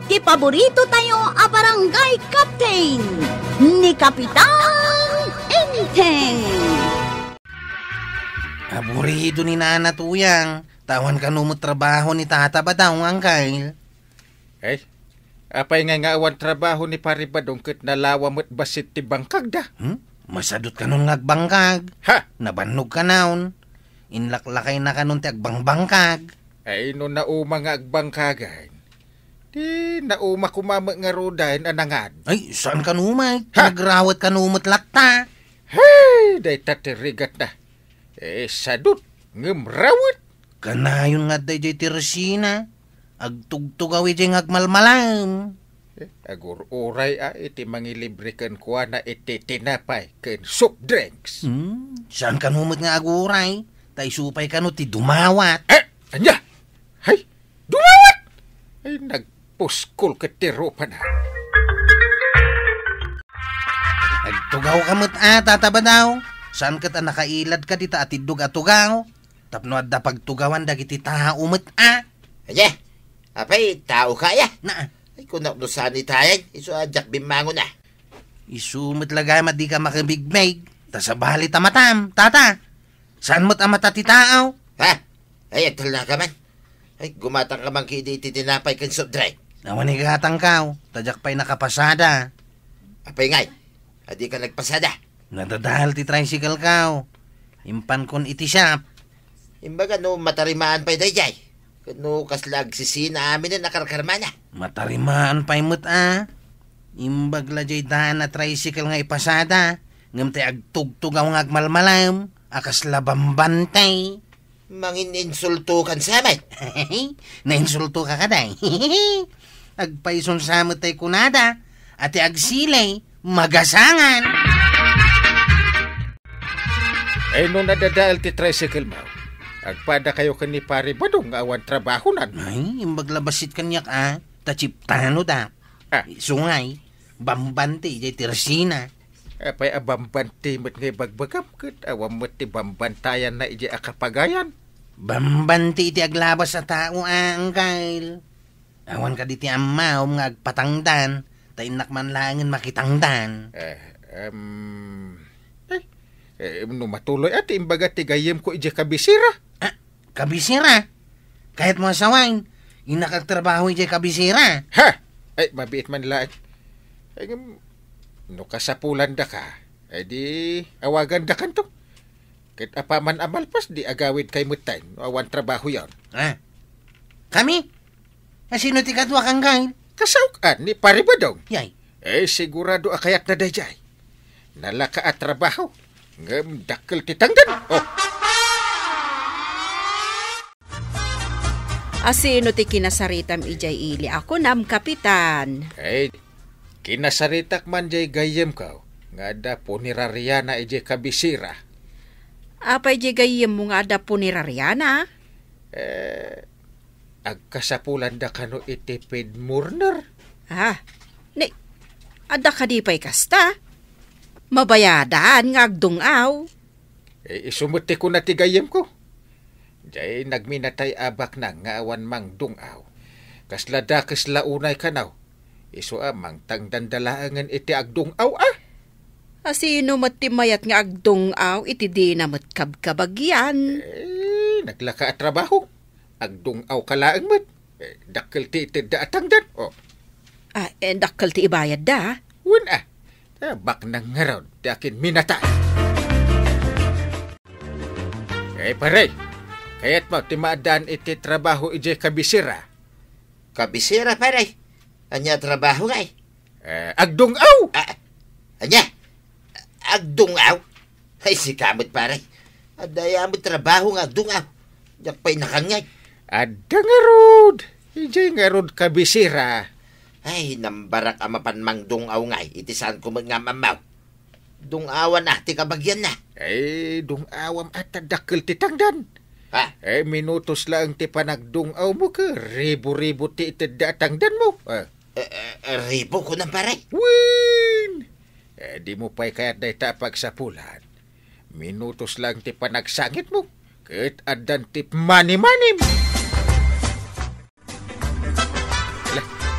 ti paborito tayo a barangay captain ni Kapitan Enteng. Aburido ni Nana Tuyang. Tawan ka mo trabaho ni Tata Badaw, Angkyle. Apay nga awan trabaho ni Paribadong ket nalawa mo't basit ti bangkag da. Masadot ka nun ngagbangkag. Ha? Nabannog ka naon. Inlaklakay na ka nun ti agbangbangkag. Ay no nauma nga agbangkagan. Di nauma kumama nga rodahin anangad. Ay, saan ka numay? Nagrawat ka numot latta. Hey, day tatirigat na. Sadot, ngumrawat. Kanayon nga day ti Resina. Agtugtugaw iti ngagmalmalam. Agur-uray iti mangilibre ken kuha na iti tinapay ken soft drinks. Saan ka numot nga aguray? Tay supay ka no ti dumawat. Anya? Hay, dumawat! Ay, nagpuskol ka tiro pa na. Agtugaw ka mo't Tata Badaw. Saan ka ta nakailad ka dita atidug atugaw? Tapno adda pagtugawan dagiti tao mo't Anya? Apay, tao kaya? Na, Ay, kunak no saan itayan, iso ajak bimango na. isumot lagay di ka makabigmig. Tasabali tamatam, Tata. Saan mo't amata ti tao? Ha? Ay, agtal na ka man. Ay, gumatang ka man kiti tinapay kan soft drink. Nawan igatang kaw, tadyak pa'y nakapasada. Apay ngay, adi ka nagpasada. Nadadahal ti tricycle kaw. Impan kon iti shop. Imbaga no matarimaan pa'y dayjay. Kano kaslag sisina amin na nakarkarma na. Matarimaan pa'y mo't Imbagla jay daan na tricycle nga ipasada. Ngam tay agtugtugaw nga agmalmalam. Akas labambantay. Mangin insulto kan sa amin. Nainsulto ka kaday. Agpaison sa mo tay kunada. Ati agsilay, magasangan. Ay, no nadadaal ti tricycle mo. Agpada kayo ni Paribadong nga awan trabaho nan. Ay, imbaglabasit kanyak Tachiptano da. Sungay, bambante, jay tirsina. Apay abambanti mo't ngay bagbagam ket awam mo't ti bambantayan na iji akapagayan. Bambante iti aglabas sa tao, Angkyle. Awan ka diti amaw nga agpatangdan. Tainak man langin makitangdan. No matuloy at imbaga ti gayem ko iji kabisira. Kabisira? Kahit mo asawain, inakagtrabaho iji kabisira. Ha? Ay, mabiit man lang. Ay, no kasapulan da ka, ay di awagan da kanto. Kit apaman amalpas, di agawid kay mutain. Awan trabaho yon. Kami? Sino ti kadwa kang Kyle? Kasaukan ni Paribadong. Yay. Sigurado akayat na dayjay. Nalaka at trabaho. Ngam dakkel titangdan. Asino ti kinasaritam ijay ili ako nam kapitan. Ay, kinasaritak man jay gayem ka. Nga da po ni Rariana ijay kabisira. Apay jay gayem mo nga da po ni Rariana? Agkasapulan da kano iti Pedmurner. Ni, ada ka di pa'y kasta. Mabayadan nga agdungaw. Isumuti ko na ti gayem ko. Jay nagminatay abak na nga awan mang dungaw. Kaslada kaslaunay kanaw. Iso amang tangdandalaangan iti agdungaw Asino matimayat nga agdungaw iti di na matkabkabagyan. Naglaka at trabaho. Agdungaw kalaang mat. Dakkel ti iti daatangdan. Dakkel ti ibayad da. Wun bak nang ngaraw dakin minatay. Pare. Kaya't mo, timaadaan iti trabaho iti kabisira. Kabisira, pare. Anya trabaho nga Agdungaw! Anya? Agdungaw? Ay, si kamot, pare. Adaya mo trabaho nga agdungaw. Yak pa'y nakangay. Ada nga rod. Iti nga rod kabisira. Ay, nambarak amapan mang dungaw nga. Iti saan ko mga mamaw. Dungawan na, ti kabagyan na. Dungawam at dakkel titangdan. Minutos lang ti panagdungaw mo ka. Ribo-ribo ti itidatangdan mo. Ribo ko ng pare. Win! Di mo pa'y kaya't day tapag sa pulan. Minutos lang ti panagsangit mo. Kahit adan ti mani-manim.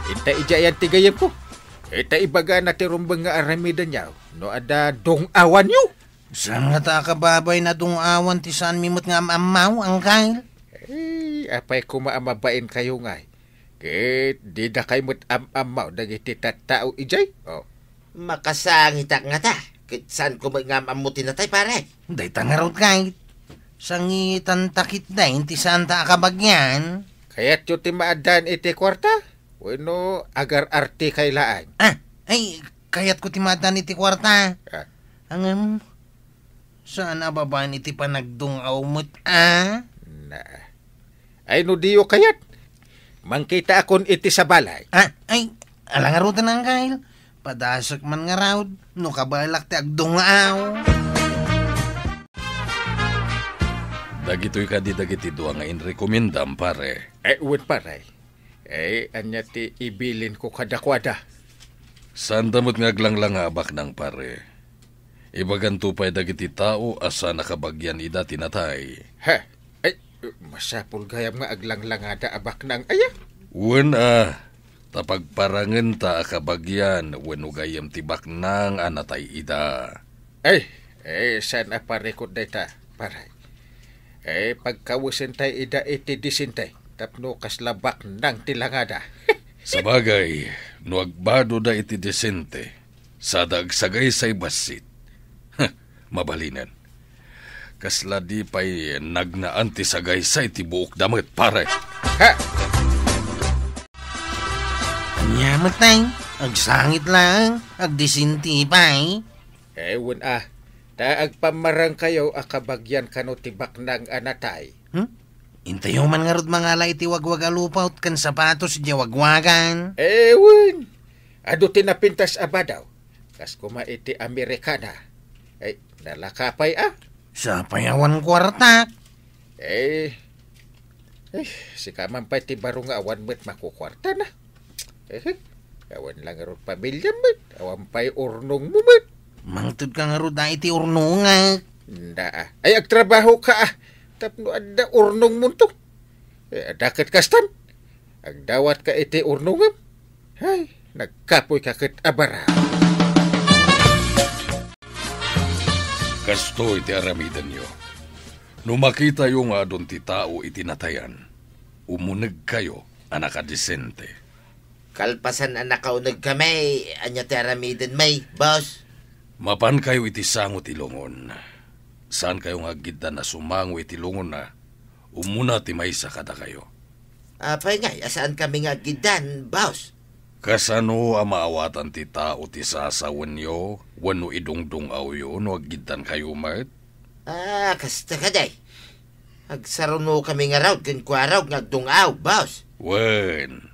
Ita ijayan ti gayem ko. Ita ibaga na ti rumbang nga aramidan niya. No ada dong awan yu. Saan nga ta kababay na dungawan ti saan mimot nga amaw, Angkyle? Apay kumaamabain kayo nga. Kit, di na kayo mo't amaw dagiti tatao ijay. Oh. Makasangit nga ta. Kit saan ko mag-amamutin na tayo, pare? Day tangarot kahit. Sangitan takit na, inti saan ta kabagyan. Kaya't yung ti maadan iti kwarta. Bueno, agar arti kailaan. Ay, kaya't ko timadan iti kwarta. Ang, saan ababaan iti panagdungaw mo't, Na. Ay, no diyo kayat. Mangkita akon iti sa balay. Ay, alangarutan ang Kyle. Padasak man nga raw, no kabalak ti agdungaw. Dagito'y dagiti duwa nga inrekomendam, pare. Uwan pare. Anya ti ibilin ko kadakwada. Saan damot nga aglang abak ng pare. Ibaganto pa'y dagiti tao asa nakabagyan ida tinatay. Masapul gayam nga aglanglangada abak ng aya. Uwan tapagparangan ta akabagyan wano gayam tibak ng anatay ida. Saan aparekod day ta, paray. Pagkawusin tayo ida iti disintay, tapno kaslabak ng tilangada. Sabagay, no agbado da iti desente, sadag sagay say basit. Mabalinan. Kasla di pa'y nagnaan ti sagay say ti buok damit, pare. Anyamat tayo, agsangit lang, agdisinti pa'y. Ewan taag pamarang kayo akabagyan kano tibak ng anatay. Intayo man nga rod mga lay ti wagwagalupaw kan sapatos di wagwagan. Ewan, ado tinapintas abadaw. Kas kuma iti Amerikana. Nalakapay Sa payawan kwarta. Si kaman pa ti barong awan mo't makukwarta na. Awan lang ron pamilya mo't. Awan pa'y urnong mo mo't. Mangtod ka nga rod na iti urnunga. Agtrabaho ka tapno adda urnong mo to. Dakat kastan. Agdawat ka iti urnungam. Nagkapoy ka kat abara. Kasto iti aramidan nyo. Nung makita yung adon ti tao itinatayan, umunag kayo anakadisente. Kalpasan anakaunag kami, anya ti aramidan may, boss. Mapan kayo iti sangot ilungon. Saan kayong agida na sumango iti lungon na, umuna ti maysa kada kayo. Apay nga, asaan kami nga gidan, boss? Kasano amaawatan ti tao ti sasawan nyo, wano idungdungaw yun, no agidan kayo mat? Kasta ka day. Agsaruno kami nga raw, kinkwaraw nga agdungaw, boss. Wen,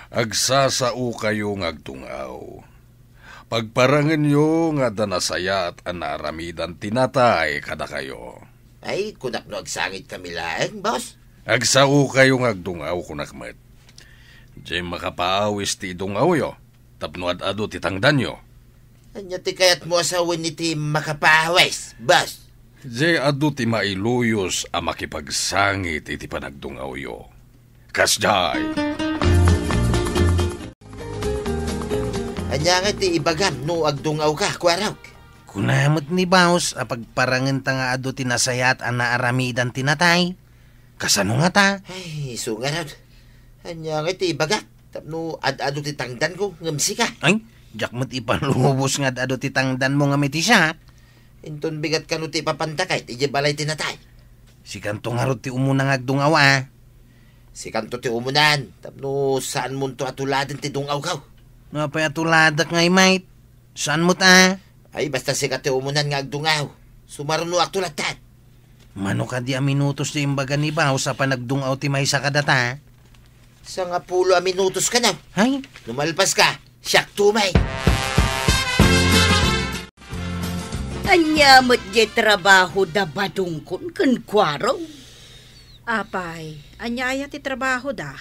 agsasao kayo nga agdungaw. Pagparangan nyo nga danasaya at anaramidan tinatay kada kayo. Ay, kunak no agsangit kami laeng, boss. Agsao kayo nga agdungaw kunakmat. Diyan makapaawis ti idungaw yo, tapno ad-ado ti tangdan yo. Anya ti kayat mo asawin ni ti makapawis, boss. Diyan ado ti mailuyos a makipagsangit iti panagdungaw yo. Kasday! Anya nga ti ibagam no agdungaw ka, kwaraw. Kunamot ni Baus, apagparangan ta nga ado tinasayat anaaramidan tinatay. Kasano nga ta? Ay, so nga raw. Anya nga ti ibaga, tapno ad-ado ti tangdan ko, ngamsi ka. Ay, jak mo't ipalubos nga ado ti tangdan mo nga miti siya. Inton bigat ka no ti papantakay, ti balay tinatay. Si kanto nga rod ti umunang agdungaw Si kanto ti umunan, tapno saan mo to atuladan ti dungaw ka. Nga pa atuladak ngay mate. Saan mo ta? Ay, basta si kati umunan nga agdungaw. Sumaruno atulatan. Mano ka di a minutos di imbaga ni Baus sa panagdungaw ti may sa kadata? Sa nga pulo a minutos ka na. Ay, Lumalpas ka, siyak tumay. Anya mo't di trabaho da badungkon kan kwaraw. Apay, anyaya ti trabaho da.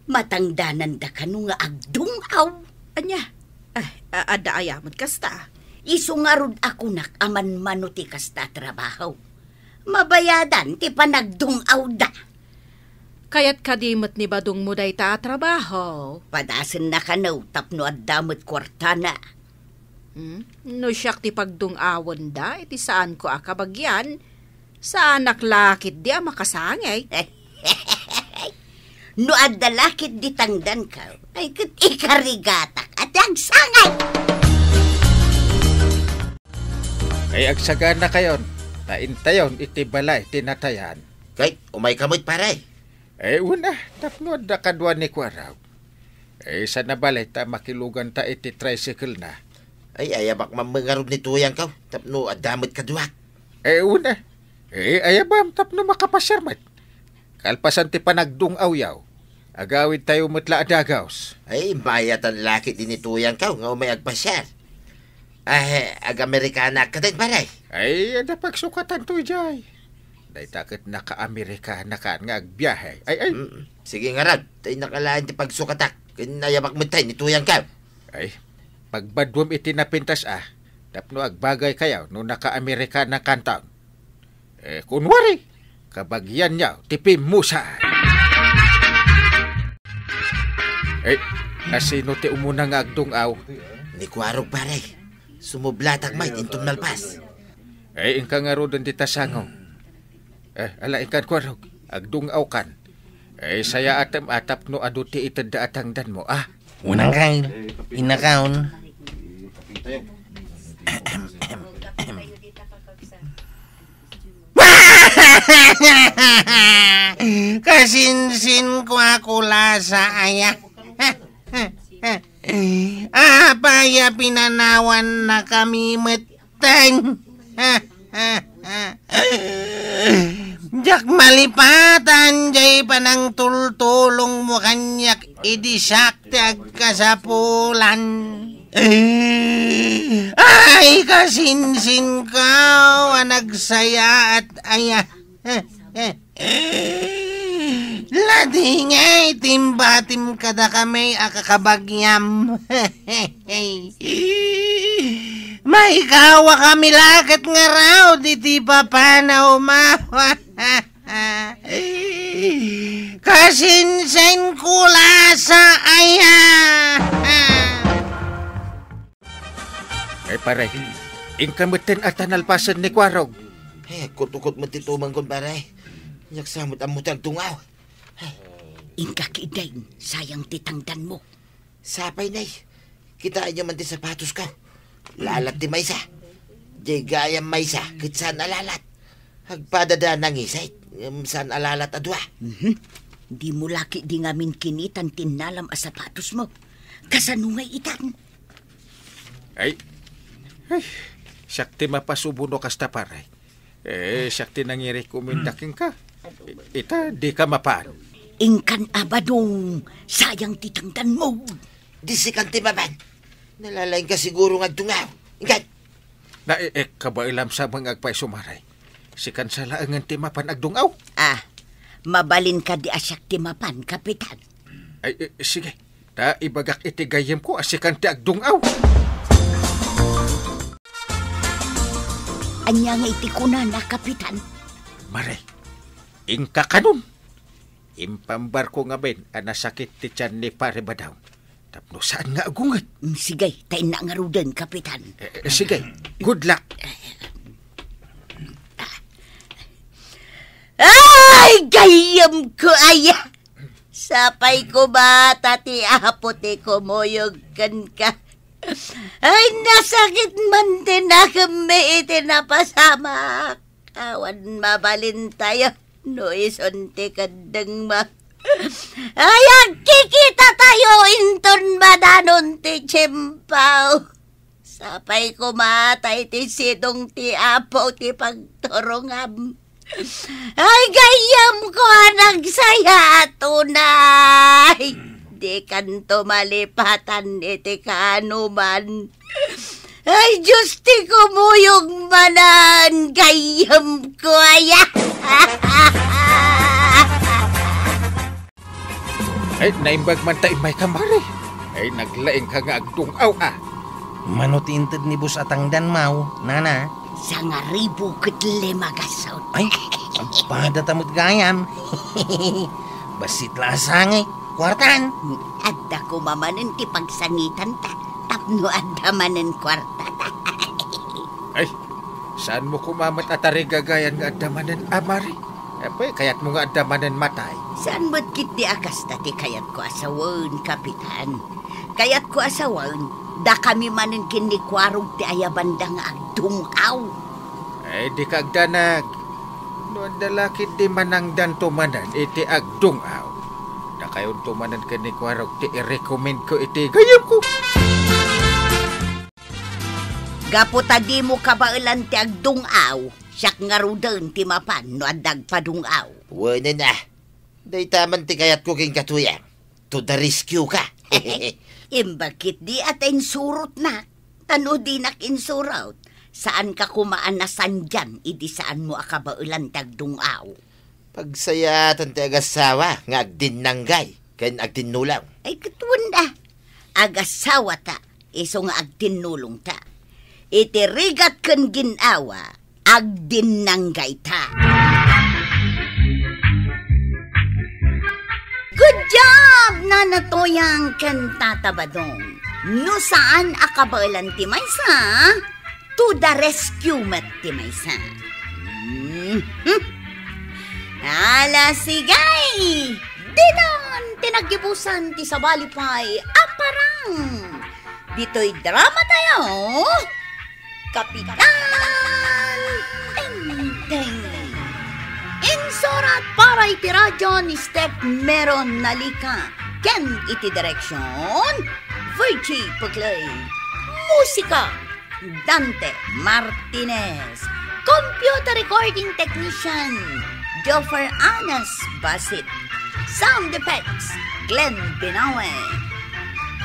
Matangdanan da kanu nga agdungaw. Anya, ada ayamot kasta. Isungarod ako nak aman mano ti kasta trabaho. Mabayadan ti panagdungaw da. Kaya't kadimot ni Badong mo day ta trabaho. Padasan na ka na, tapno at damot kwarta na. No siyak ti pagdungawon da, iti saan ko akabagyan, sa anak lakit di makasangay. No adalakit di tangdan ka, ay kat ikarigatak at ang sangay. Ay agsagan na kayon, taintayon iti balay tinatayan. Kay, umay kamot paray. Una, tapno da kadwa ni Kwaraw. Sa nabalay ta makilugan ta iti tricycle na. Ay, ayabak mamangarod ni tuyang ka. Tapno, adamot ka duwak. Una, ayabam tapno makapasyarmat. Kalpasan ti panagdungaw yaw. Agawid tayo mutla adagaws. Ay, bayat ang laki din ni tuyang ka. Nga umay agpasyar. Ay, ag-Amerikana ka din paray. Ay, ada pagsukatan to jay. Day takot naka-Amerikana ka nga agbiyahe. Ay. Sige nga rad. Tayo nakalaan ti pagsukatak. Kinayabak mo tayo ni tuyang ka. Ay, pagbadwam iti napintas tapno agbagay kayaw no naka-Amerikana kantaon. Kunwari, kabagyan niyaw, tipim musa. Asino ti umuna nga agdungaw? Ni Kwarog paray. Sumublatak may tintum nalpas. Ingka nga ro doon di tasangong. Ala ingkan Kwarog, agdungaw kan. Saya atam atap no aduti itanda atangdan mo, Unang kain, inakaon. Kasinsin ko akula sa aya. Apaya pinanawan na kami meteng. Jak malipatan jay panang tultulong mo kanyak idisakti agkasapulan. Ay kasinsin ka nagsaya at aya. Ladingay timbatim kada kami akakabagyam. May kawa kami lakat nga raw diti papanaw mawa. Kasinsin kula sa aya. Paray, ingkamutin at tanalpasan ni Kwarog. Kutukot mo titumang kon paray. Yaksamot ang mutang tungaw. Inkakidain, sayang titangdan mo. Sapay nay. Kitaan nyo man ti sapatos ka. Lalat ti maysa. Jay gayam maysa, kit saan alalat. Hagpadada nang isay, saan alalat adwa. Di mo laki di ngamin kinitan tinalam a sapatos mo. Kasanungay itan. Ay, syakti mapasubuno kasta paray. Syakti nangiri kumindaking ka. Ita, di ka mapaan. Ingkan abadong, sayang titangdan mo. Di si kanti maban. Nalalain ka siguro nga dungaw. Ingkan. Na kabailam sa mga agpay sumaray. Sikan sa laangan timapan agdungaw. Mabalin ka di asyak timapan, kapitan. Ay, sige. Ta ibagak itigayem ko asikan ti agdungaw. Anya nga itikuna na, kapitan. Maray, ingka kanun. Impambar ko nga ben, anasakit ti tiyan ni pare badaw. Tapno saan nga agungat? Sige, tayo na nga rudan, kapitan. Sige, good luck. Ay, gayam ko, aya. Sapay ko ba, tati apote ko moyogkan ka. Ay, nasakit man din na kami itinapasama. Kawan mabalin tayo. No isonte kadang ma. Ay, kikita tayo inton madanon ti Chimpaw. Sapay ko matay ti sidong ti apo ti pagturungam. Ay, gayam ko nagsaya tunay. Di kanto malipatan iti kanuman. Ay, Diyos ti kumuyog manan, gayam ko aya. Ay, naimbag man tayo may kamari. Ay, naglaing ka nga agdungaw Manutintid ni Bus Atangdan mau, nana. Sa nga ribu kat 5 gasot. Ay, agpada tamot gayam. Basit lasang kwartaan. Adda ko mamanen ti pagsangitan ta. Tapno adda manen kwarta ta. Ay, saan mo kumamat atari gagayan nga adamanan amari? Apay, kayat mo nga adamanan matay. Saan mo't kit di akas ti kayat ko asawan, kapitan? Kayat ko asawan, da kami manen kinikwarog ti ayabanda nga agdungaw. Ay, di kagdanag. Noon dalakit di manangdan tumanan, iti agdungaw. Na kayon tumanan kinikwarog, ti i-recommend ko iti gayam ko. Gaputa di mo kabailan ti agdungaw, siyak nga rudan ti mapan no adag padungaw. Wala na. Day taman ti kayat ko king katuyang. To the rescue ka. Imbakit di at insurot na. Tano di nak insurot. Saan ka kumaan na sandyan, idi saan mo akabailan ti agdungaw. Pagsayatan ti agasawa, nga agdinanggay, kan agdinulang. Ay katuan da. Agasawa ta, iso nga agdinulong ta. Itirigat kan ginawa, agdinanggay ta. Good job, nanatoyang kan tatabadong. No saan akabailan ti maysa? To the rescue mat ti maysa. Ala sigay! Dinon, tinagibusan ti sabalipay, aparang! Dito'y drama tayo, Kapitan Teng-Teng. Insurat para iti radyo ni Step Meron Nalika. Ken iti direksyon, Virgie Puglay. Musika, Dante Martinez. Computer recording technician, Joffer Anas Basit. Sound effects, Glenn Binawe.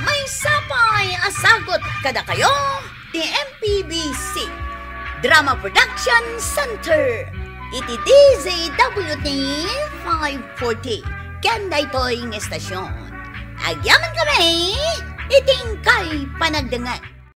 May sapay asagot kada kayo, di MPBC Drama Production Center. Iti DZWT 540. Kanda ito'y estasyon. Agyaman kami, iting kay panagdangan.